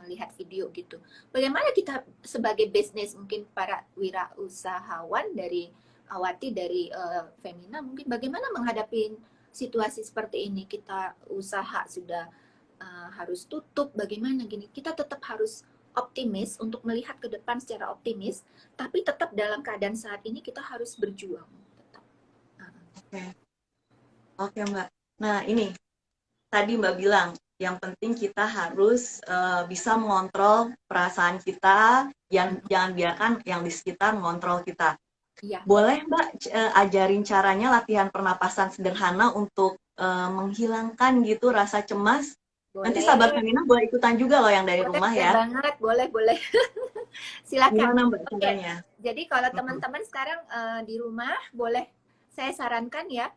melihat video gitu. Bagaimana kita sebagai bisnis mungkin para wirausahawan dari Awati dari Femina mungkin bagaimana menghadapi situasi seperti ini kita usaha sudah harus tutup bagaimana gini kita tetap harus optimis untuk melihat ke depan secara optimis, tapi tetap dalam keadaan saat ini kita harus berjuang. Tetap. Oke Mbak. Nah ini tadi Mbak bilang yang penting kita harus bisa mengontrol perasaan kita, yang jangan biarkan yang di sekitar mengontrol kita. Ya. Boleh Mbak ajarin caranya latihan pernapasan sederhana untuk menghilangkan gitu rasa cemas? Boleh. Nanti sahabat Femina boleh ikutan juga loh yang dari rumah ya. Banget, boleh. Silakan. Gimana Mbak caranya? Jadi kalau teman-teman sekarang di rumah boleh saya sarankan ya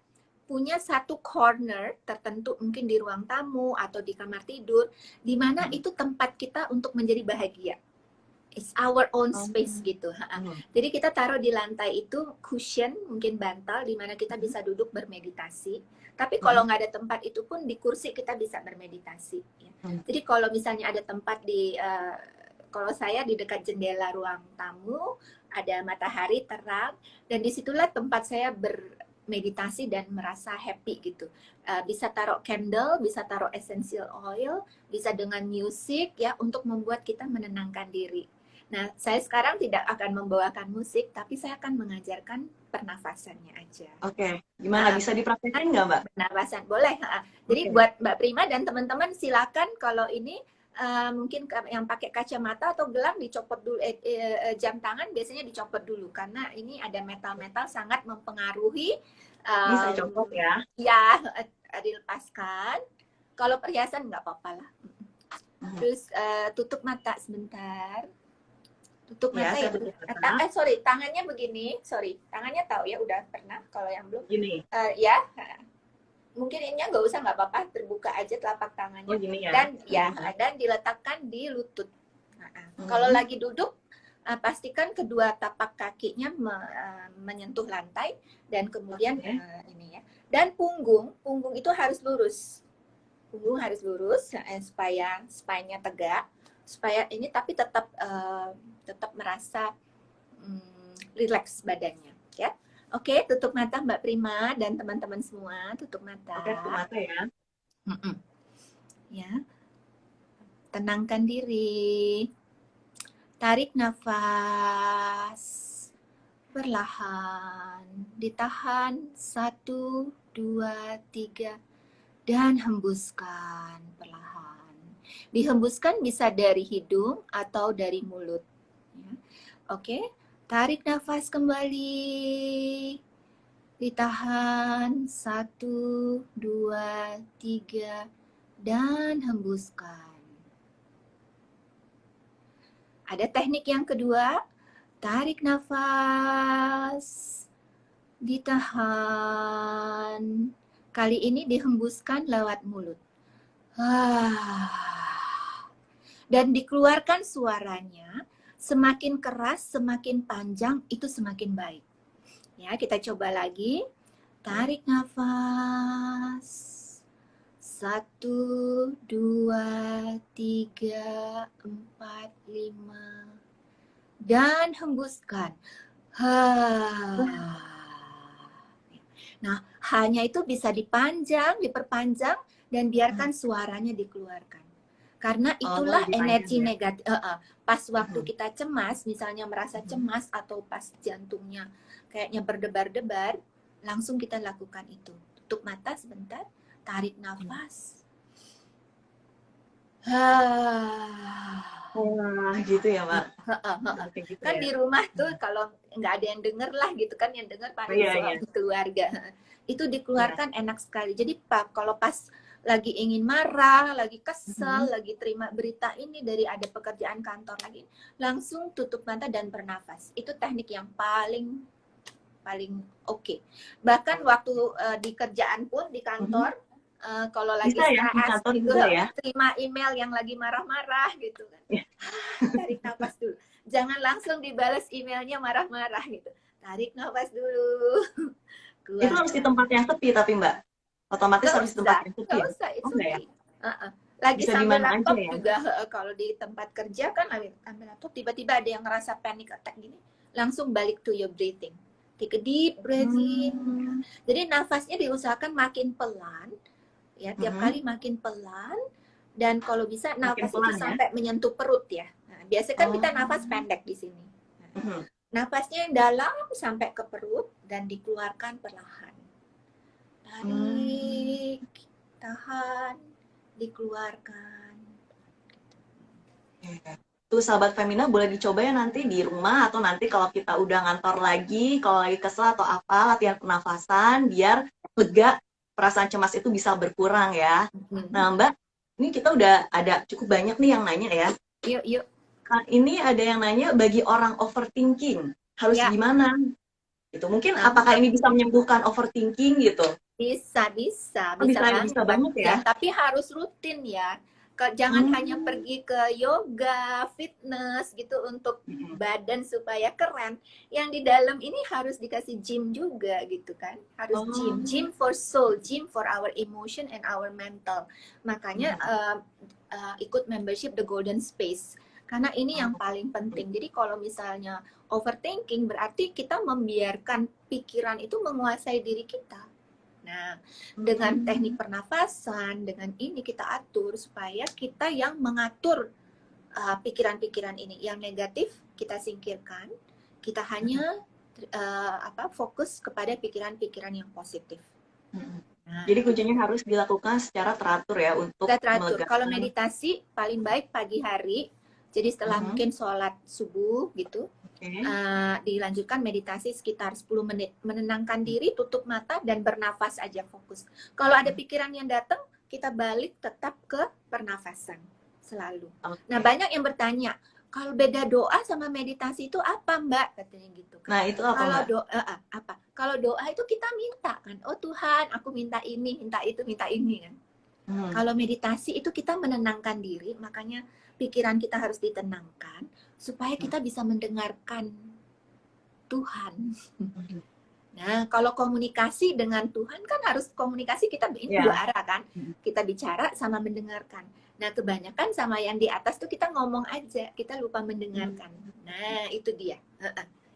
punya satu corner tertentu mungkin di ruang tamu atau di kamar tidur di mana itu tempat kita untuk menjadi bahagia. It's our own space gitu. Jadi kita taruh di lantai itu cushion, mungkin bantal, di mana kita bisa duduk bermeditasi. Tapi kalau nggak ada tempat itu pun di kursi kita bisa bermeditasi. Ya. Jadi kalau misalnya ada tempat di Kalau saya di dekat jendela ruang tamu, ada matahari terang, dan disitulah tempat saya bermeditasi dan merasa happy gitu. Bisa taruh candle, bisa taruh essential oil, bisa dengan musik ya untuk membuat kita menenangkan diri. Nah, saya sekarang tidak akan membawakan musik, tapi saya akan mengajarkan pernafasannya aja. Oke, gimana bisa dipraktekin nggak Mbak? Pernafasan boleh. Jadi buat Mbak Prima dan teman-teman silakan kalau ini mungkin yang pakai kacamata atau gelang dicopot dulu, jam tangan biasanya dicopot dulu karena ini ada metal-metal sangat mempengaruhi. Bisa copot ya? Ya, dilepaskan. Kalau perhiasan nggak apa-apa lah. Terus tutup mata sebentar. Tutup mata ya. Sorry, tangannya begini. Sorry, tangannya tahu ya, udah pernah. Kalau yang belum. Gini. Ya. Mungkin ini nggak usah, nggak apa-apa, terbuka aja telapak tangannya. Oh, gini ya? Dan diletakkan di lutut. Kalau lagi duduk, pastikan kedua tapak kakinya menyentuh lantai dan kemudian ini ya. Dan punggung itu harus lurus. Punggung harus lurus supaya spine-nya tegak, supaya ini tapi tetap merasa relax badannya, ya. Oke, tutup mata Mbak Prima dan teman-teman semua, tutup mata. Oke, tutup mata ya. Ya. Tenangkan diri. Tarik nafas. Perlahan. Ditahan 1, 2, 3 dan hembuskan perlahan. Dihembuskan bisa dari hidung atau dari mulut. Ya. Oke. Tarik nafas kembali. Ditahan 1, 2, 3 dan hembuskan. Ada teknik yang kedua. Tarik nafas. Ditahan. Kali ini dihembuskan lewat mulut. Dan dikeluarkan suaranya. Semakin keras, semakin panjang, itu semakin baik. Ya, kita coba lagi. Tarik nafas. 1, 2, 3, 4, 5. Dan hembuskan. Nah, hanya itu bisa diperpanjang, dan biarkan suaranya dikeluarkan. Karena itulah energi negatif. Pas waktu kita cemas, misalnya merasa cemas atau pas jantungnya kayaknya berdebar-debar, langsung kita lakukan itu. Tutup mata sebentar, tarik nafas. Gitu ya, Mbak. Kan di rumah tuh kalau nggak ada yang denger lah gitu kan, yang denger paling suami keluarga. Itu dikeluarkan enak sekali. Jadi kalau pas lagi ingin marah, lagi kesel, lagi terima berita ini dari ada pekerjaan kantor lagi, langsung tutup mata dan bernafas. Itu teknik yang paling oke. Bahkan waktu di kerjaan pun di kantor, kalau lagi stres gitu, terima email yang lagi marah-marah gitu kan, tarik nafas dulu. Jangan langsung dibalas emailnya marah-marah gitu. Tarik nafas dulu. Itu harus di tempat yang sepi tapi Mbak? Otomatis harus di tempat yang sepi? Nggak usah, itu lagi bisa sambil laptop ya? juga. Kalau di tempat kerja kan ambil laptop, tiba-tiba ada yang ngerasa panic attack gini, langsung balik to your breathing. Take a deep breath in. Jadi nafasnya diusahakan makin pelan, ya, tiap kali makin pelan, dan kalau bisa nafas itu sampai menyentuh perut ya. Nah, biasanya kan kita nafas pendek di sini. Nafasnya yang dalam sampai ke perut dan dikeluarkan perlahan. Tarik, tahan, dikeluarkan. Tuh sahabat Femina boleh dicoba ya nanti di rumah, atau nanti kalau kita udah ngantor lagi, kalau lagi kesel atau apa, latihan pernafasan biar lega, perasaan cemas itu bisa berkurang ya. Nah Mbak, ini kita udah ada cukup banyak nih yang nanya ya. Yuk. Ini ada yang nanya, bagi orang overthinking harus gimana? Gitu. Mungkin apakah ini bisa menyembuhkan overthinking gitu? Bisa banget ya. Tapi harus rutin ya. Jangan hanya pergi ke yoga, fitness gitu untuk badan supaya keren. Yang di dalam ini harus dikasih gym juga gitu kan. Harus gym for soul, gym for our emotion and our mental. Makanya ikut membership The Golden Space. Karena ini yang paling penting. Jadi kalau misalnya overthinking berarti kita membiarkan pikiran itu menguasai diri kita. Nah, dengan teknik pernafasan, dengan ini kita atur supaya kita yang mengatur pikiran-pikiran ini. Yang negatif kita singkirkan, kita hanya fokus kepada pikiran-pikiran yang positif. Nah, jadi kuncinya harus dilakukan secara teratur ya untuk teratur. Kalau meditasi paling baik pagi hari. Jadi setelah mungkin sholat subuh gitu, dilanjutkan meditasi sekitar 10 menit. Menenangkan diri, tutup mata, dan bernafas aja fokus. Kalau ada pikiran yang datang, kita balik tetap ke pernafasan selalu. Nah, banyak yang bertanya, kalau beda doa sama meditasi itu apa, Mbak? Katanya gitu. Nah, itu apa, kalau Mbak? doa apa? Kalau doa itu kita minta kan, oh Tuhan, aku minta ini, minta itu, minta ini kan. Kalau meditasi itu kita menenangkan diri, makanya pikiran kita harus ditenangkan supaya kita bisa mendengarkan Tuhan. Nah, kalau komunikasi dengan Tuhan kan harus komunikasi kita dua arah kan. Kita bicara sama mendengarkan. Nah, kebanyakan sama yang di atas tuh kita ngomong aja, kita lupa mendengarkan. Nah, itu dia.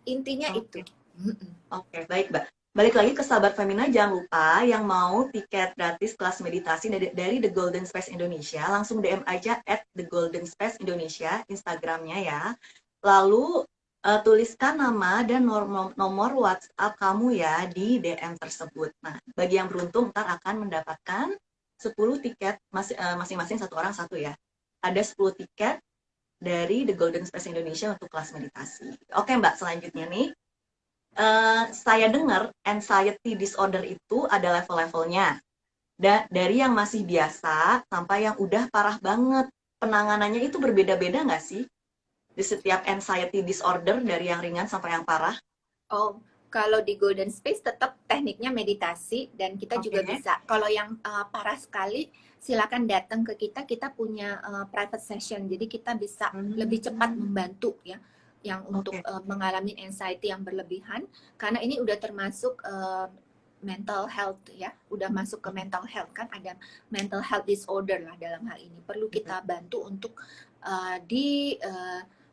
Intinya itu. Oke, baik, Mbak. Balik lagi ke Sahabat Femina, jangan lupa yang mau tiket gratis kelas meditasi dari The Golden Space Indonesia, langsung DM aja @thegoldenspaceindonesia Instagramnya ya. Lalu tuliskan nama dan nomor WhatsApp kamu ya di DM tersebut. Nah, bagi yang beruntung ntar akan mendapatkan 10 tiket, masing-masing satu orang satu ya. Ada 10 tiket dari The Golden Space Indonesia untuk kelas meditasi. Oke, Mbak, selanjutnya nih. Saya dengar anxiety disorder itu ada level-levelnya. Dari yang masih biasa sampai yang udah parah banget. Penanganannya itu berbeda-beda nggak sih? Di setiap anxiety disorder dari yang ringan sampai yang parah? Oh, kalau di Golden Space tetap tekniknya meditasi dan kita juga bisa. Kalau yang parah sekali, silakan datang ke kita. Kita punya private session, jadi kita bisa lebih cepat membantu ya, yang untuk mengalami anxiety yang berlebihan. Karena ini udah termasuk mental health ya, udah masuk ke mental health kan, ada mental health disorder lah dalam hal ini. Perlu kita bantu untuk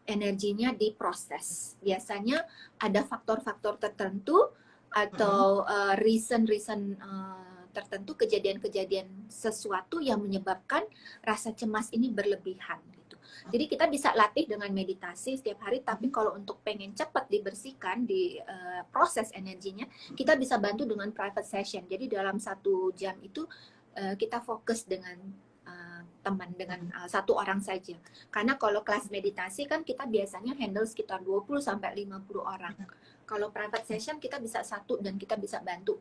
energinya diproses. Biasanya ada faktor-faktor tertentu atau reason tertentu, kejadian-kejadian sesuatu yang menyebabkan rasa cemas ini berlebihan gitu. Jadi kita bisa latih dengan meditasi setiap hari, tapi kalau untuk pengen cepat dibersihkan di proses energinya, kita bisa bantu dengan private session. Jadi dalam 1 jam itu kita fokus dengan teman, dengan satu orang saja. Karena kalau kelas meditasi kan kita biasanya handle sekitar 20 sampai 50 orang. Kalau private session kita bisa 1 dan kita bisa bantu.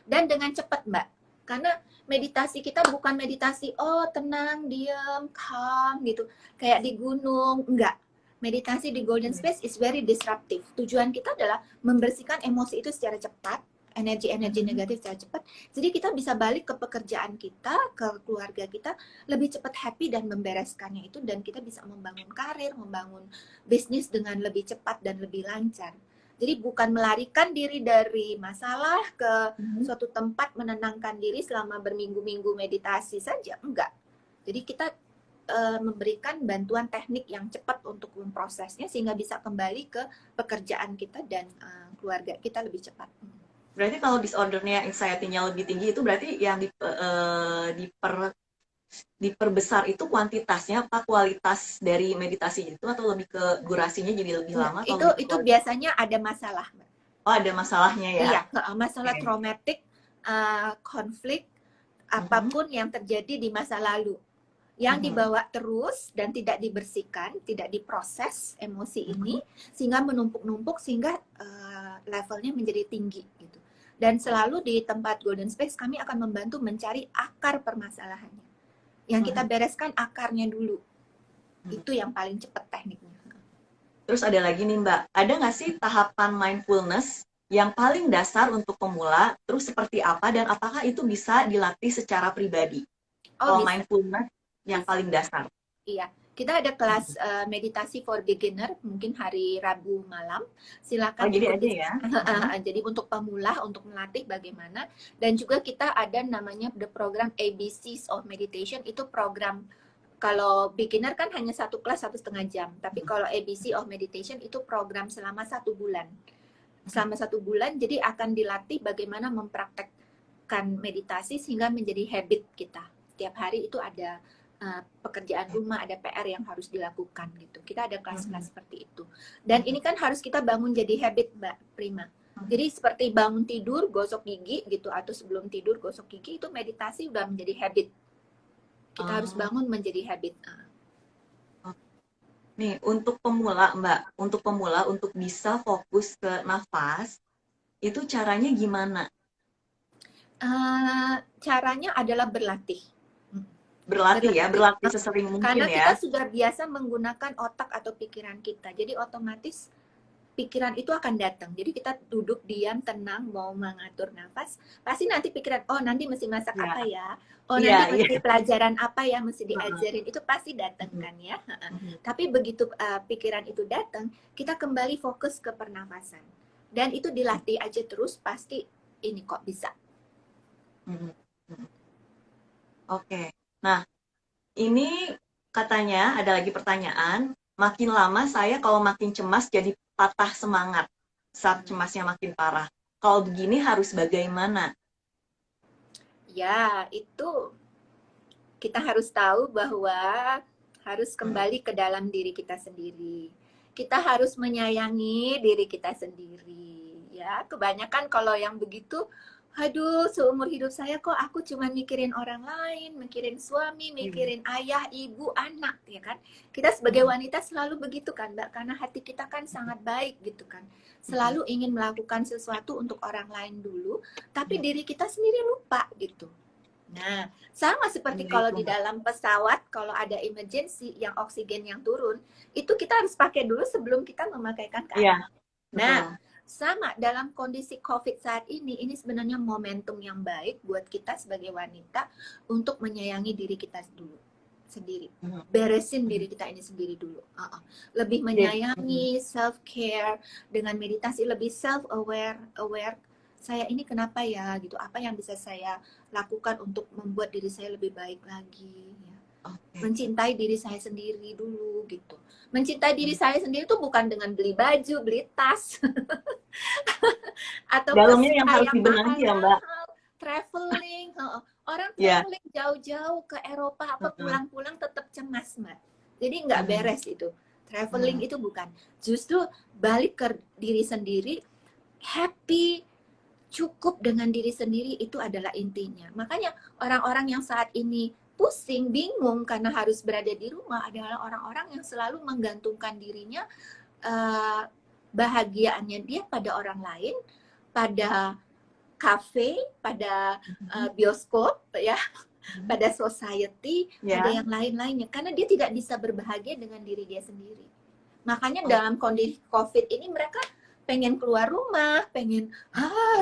Dan dengan cepat, Mbak. Karena meditasi kita bukan meditasi tenang, diam, calm gitu. Kayak di gunung, enggak. Meditasi di Golden Space is very disruptive. Tujuan kita adalah membersihkan emosi itu secara cepat, energi-energi negatif secara cepat. Jadi kita bisa balik ke pekerjaan kita, ke keluarga kita, lebih cepat happy dan membereskannya itu, dan kita bisa membangun karir, membangun bisnis dengan lebih cepat dan lebih lancar. Jadi bukan melarikan diri dari masalah ke suatu tempat menenangkan diri selama berminggu-minggu meditasi saja, enggak. Jadi kita memberikan bantuan teknik yang cepat untuk memprosesnya sehingga bisa kembali ke pekerjaan kita dan keluarga kita lebih cepat. Berarti kalau disordernya, anxiety-nya lebih tinggi itu berarti yang diperbesar itu kuantitasnya apa kualitas dari meditasi itu, atau lebih ke durasinya jadi lebih lama? Itu biasanya ada masalah. Oh, ada masalahnya ya? Iya, masalah traumatik, konflik, apapun yang terjadi di masa lalu. Yang dibawa terus dan tidak dibersihkan, tidak diproses emosi ini, sehingga menumpuk-numpuk, sehingga levelnya menjadi tinggi gitu. Dan selalu di tempat Golden Space kami akan membantu mencari akar permasalahannya. Yang kita bereskan akarnya dulu. Itu yang paling cepat tekniknya. Terus ada lagi nih, Mbak, ada nggak sih tahapan mindfulness yang paling dasar untuk pemula? Terus seperti apa dan apakah itu bisa dilatih secara pribadi? Kalau mindfulness yang paling dasar. Iya, kita ada kelas meditasi for beginner mungkin hari Rabu malam. Silakan jadi ikuti ya. Jadi untuk pemula, untuk melatih bagaimana. Dan juga kita ada namanya the program ABCs of Meditation, itu program Kalau beginner kan hanya satu kelas 1,5 jam, tapi kalau ABC of Meditation itu program selama 1 bulan. Selama 1 bulan, jadi akan dilatih bagaimana mempraktekkan meditasi sehingga menjadi habit kita. Setiap hari itu ada pekerjaan rumah, ada PR yang harus dilakukan gitu. Kita ada kelas-kelas seperti itu. Dan ini kan harus kita bangun jadi habit, Mbak Prima. Jadi seperti bangun tidur, gosok gigi gitu, atau sebelum tidur gosok gigi, itu meditasi udah menjadi habit. Kita harus bangun menjadi habit. Nih, untuk pemula, Mbak, untuk bisa fokus ke nafas, itu caranya gimana? Caranya adalah berlatih. Berlatih sesering mungkin Karena ya. kita sudah biasa menggunakan otak atau pikiran kita. Jadi otomatis pikiran itu akan datang. Jadi kita duduk diam, tenang, mau mengatur nafas, pasti nanti pikiran, oh nanti mesti masak apa ya? Oh nanti mesti pelajaran apa ya mesti diajarin, itu pasti datang kan ya. Tapi begitu pikiran itu datang, kita kembali fokus ke pernafasan. Dan itu dilatih aja terus, pasti ini kok bisa. Oke. Nah, ini katanya ada lagi pertanyaan, makin lama saya kalau makin cemas jadi patah semangat saat cemasnya makin parah. Kalau begini harus bagaimana? Ya, itu kita harus tahu bahwa harus kembali ke dalam diri kita sendiri. Kita harus menyayangi diri kita sendiri. Ya, kebanyakan kalau yang begitu, aduh, seumur hidup saya kok aku cuma mikirin orang lain, mikirin suami, mikirin ayah, ibu, anak, ya kan? Kita sebagai wanita selalu begitu kan, Mbak, karena hati kita kan sangat baik gitu kan. Selalu ingin melakukan sesuatu untuk orang lain dulu, tapi diri kita sendiri lupa gitu. Nah, sama seperti kalau di dalam pesawat, kalau ada emergency yang oksigen yang turun, itu kita harus pakai dulu sebelum kita memakaikan ke anak. Nah, sama dalam kondisi COVID saat ini sebenarnya momentum yang baik buat kita sebagai wanita untuk menyayangi diri kita dulu sendiri. Beresin diri kita ini sendiri dulu. Lebih menyayangi, self care dengan meditasi, lebih self aware, saya ini kenapa ya gitu, apa yang bisa saya lakukan untuk membuat diri saya lebih baik lagi ya. Mencintai diri saya sendiri dulu gitu. Mencintai diri saya sendiri itu bukan dengan beli baju, beli tas atau dalamnya yang harus dibenahi ya, Mbak. Traveling, orang traveling jauh-jauh ke Eropa apa pulang-pulang tetap cemas, Mbak. Jadi nggak beres itu. Traveling itu bukan, justru balik ke diri sendiri, happy, cukup dengan diri sendiri, itu adalah intinya. Makanya orang-orang yang saat ini pusing, bingung karena harus berada di rumah adalah orang-orang yang selalu menggantungkan dirinya, bahagiaannya dia pada orang lain, pada kafe, pada bioskop ya, pada society, pada yang lain-lainnya. Karena dia tidak bisa berbahagia dengan diri dia sendiri. Makanya dalam kondisi COVID ini mereka pengen keluar rumah, pengen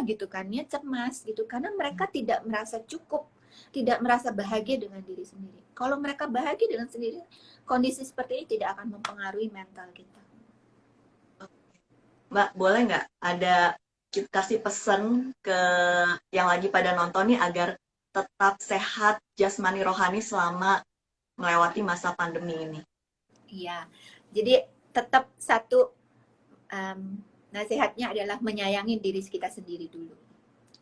gitu kan ya, cemas gitu, karena mereka tidak merasa cukup, tidak merasa bahagia dengan diri sendiri. Kalau mereka bahagia dengan sendiri, kondisi seperti ini tidak akan mempengaruhi mental kita. Mbak, boleh nggak ada kasih pesan ke yang lagi pada nonton nih agar tetap sehat jasmani rohani selama melewati masa pandemi ini? Iya, jadi tetap satu, nasihatnya adalah menyayangi diri kita sendiri dulu.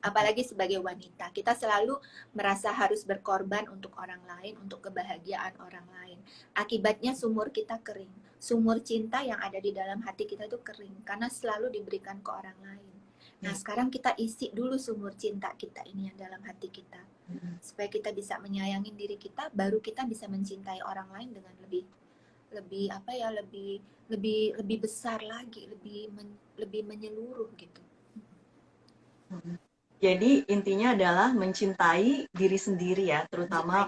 Apalagi sebagai wanita, kita selalu merasa harus berkorban untuk orang lain, untuk kebahagiaan orang lain. Akibatnya sumur kita kering. Sumur cinta yang ada di dalam hati kita itu kering, karena selalu diberikan ke orang lain. Nah, sekarang kita isi dulu sumur cinta kita ini yang dalam hati kita. Supaya kita bisa menyayangi diri kita, baru kita bisa mencintai orang lain dengan lebih besar lagi, lebih menyeluruh gitu. Jadi intinya adalah mencintai diri sendiri ya, terutama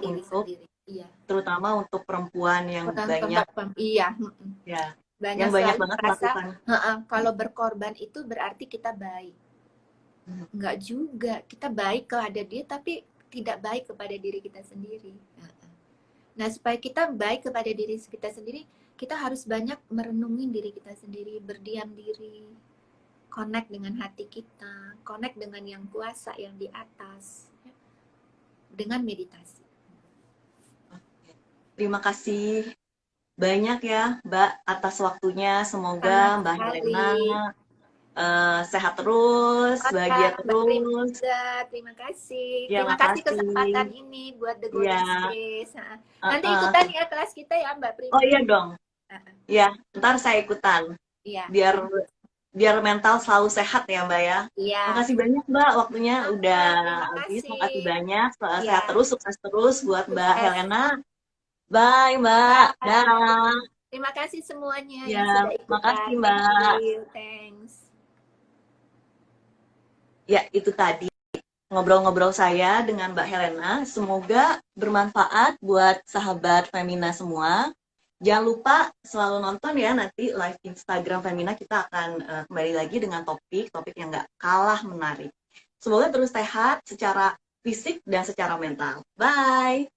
untuk perempuan yang banyak. Iya. Ya. Banyak yang banyak banget merasa, melakukan. Kalau berkorban itu berarti kita baik. Enggak juga, kita baik kepada dia tapi tidak baik kepada diri kita sendiri. Nah, supaya kita baik kepada diri kita sendiri, kita harus banyak merenungi diri kita sendiri, berdiam diri, connect dengan hati kita, connect dengan yang kuasa, yang di atas, dengan meditasi. Terima kasih banyak ya, Mbak, atas waktunya. Sama Semoga Mbak sekali. Helena sehat terus, Oh bahagia ya, Mbak Prim terus. juga, terima kasih. Ya, Terima kasih kesempatan makasih. ini buat The Ya, Golden Space. Nanti ikutan uh-uh. ya kelas kita ya, Mbak Prim Oh ya. iya dong. Ah, Ya, ntar saya ikutan. Iya, Biar biar mental selalu sehat ya, Mbak ya. iya. Makasih banyak, Mbak. Waktunya udah Terima habis. kasih. Makasih banyak. Sehat Ya, terus, sukses terus buat Mbak sukses. Helena. Bye, Mbak. Bye. Dah. Terima kasih semuanya Ya, yang sudah makasih, ikutan. Thank Mbak. you. Thanks. Ya, itu tadi ngobrol-ngobrol saya dengan Mbak Helena. Semoga bermanfaat buat sahabat Femina semua. Jangan lupa selalu nonton ya nanti live Instagram Femina, kita akan kembali lagi dengan topik yang nggak kalah menarik. Semoga terus sehat secara fisik dan secara mental. Bye!